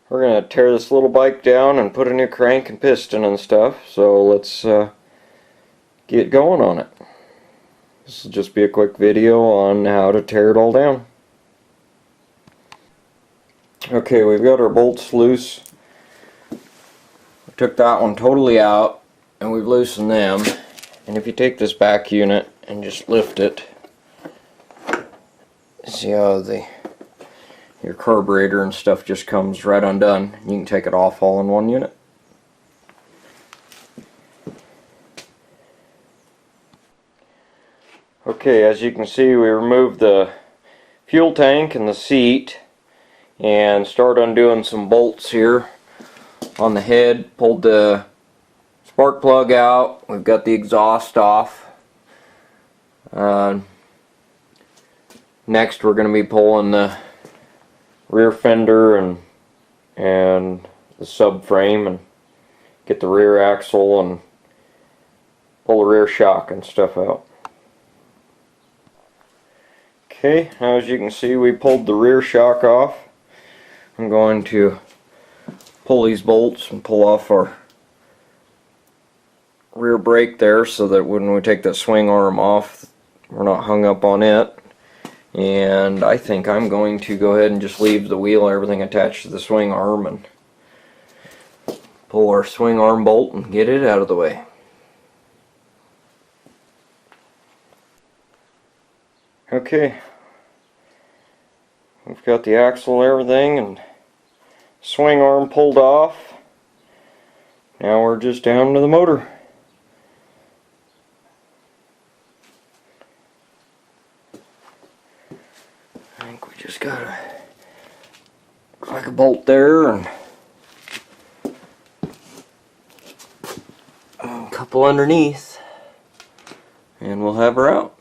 We're going to tear this little bike down and put a new crank and piston and stuff, so let's get going on it. This will just be a quick video on how to tear it all down. Okay, we've got our bolts loose. We took that one totally out and we've loosened them. And if you take this back unit and just lift it, see how your carburetor and stuff just comes right undone. You can take it off all in one unit. Okay, as you can see, we removed the fuel tank and the seat and start undoing some bolts here on the head. Pulled the spark plug out. We've got the exhaust off. Next we're going to be pulling the rear fender and the subframe and get the rear axle and pull the rear shock and stuff out. Okay, now as you can see, we pulled the rear shock off. I'm going to pull these bolts and pull off our rear brake there so that when we take that swing arm off, we're not hung up on it. And I think I'm going to go ahead and just leave the wheel and everything attached to the swing arm and pull our swing arm bolt and get it out of the way. Okay, we've got the axle and everything and swing arm pulled off. Now we're just down to the motor. I think we just got a bolt there and a couple underneath, and we'll have her out.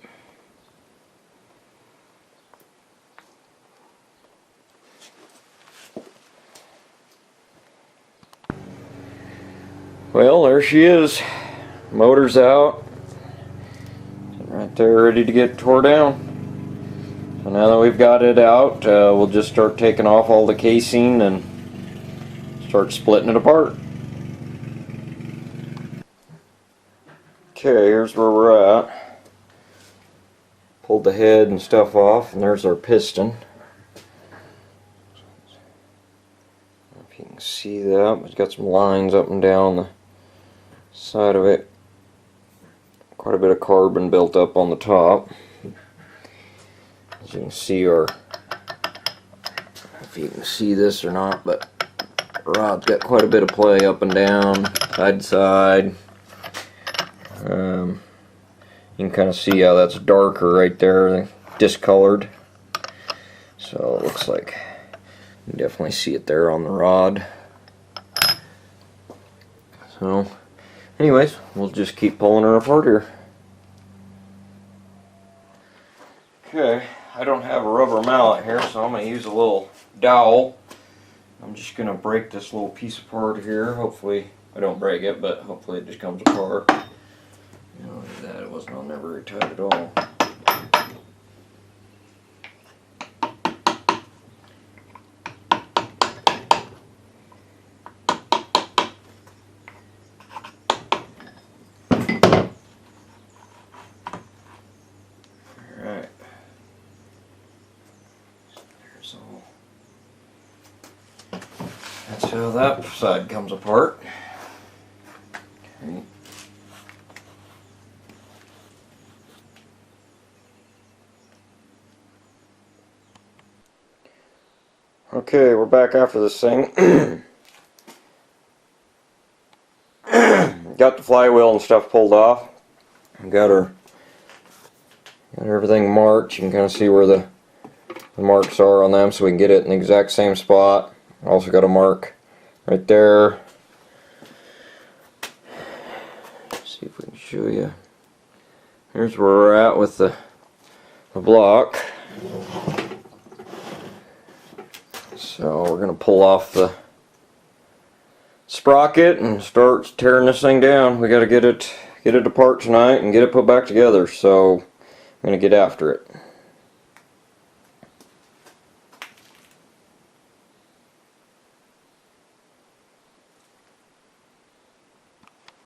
Well, there she is. Motor's out. Right there, ready to get tore down. So now that we've got it out, we'll just start taking off all the casing and start splitting it apart. Okay, here's where we're at. Pulled the head and stuff off, and there's our piston. If you can see that, it's got some lines up and down the side of it. Quite a bit of carbon built up on the top. As you can see, if you can see this or not, but the rod's got quite a bit of play up and down, side to side. You can kind of see how that's darker right there, discolored. So it looks like you can definitely see it there on the rod. So anyways, we'll just keep pulling her apart here. Okay, I don't have a rubber mallet here, so I'm going to use a little dowel. I'm just going to break this little piece apart here. Hopefully, I don't break it, but hopefully it just comes apart. You know, look at that, it wasn't on there very tight at all. That's how that side comes apart. Okay. Okay, we're back after this thing. Got the flywheel and stuff pulled off. Got everything marked. You can kind of see where the marks are on them, so we can get it in the exact same spot. Also got a mark right there. Let's see if we can show you. Here's where we're at with the block. So we're going to pull off the sprocket and start tearing this thing down. We got to get it apart tonight and get it put back together. So I'm going to get after it.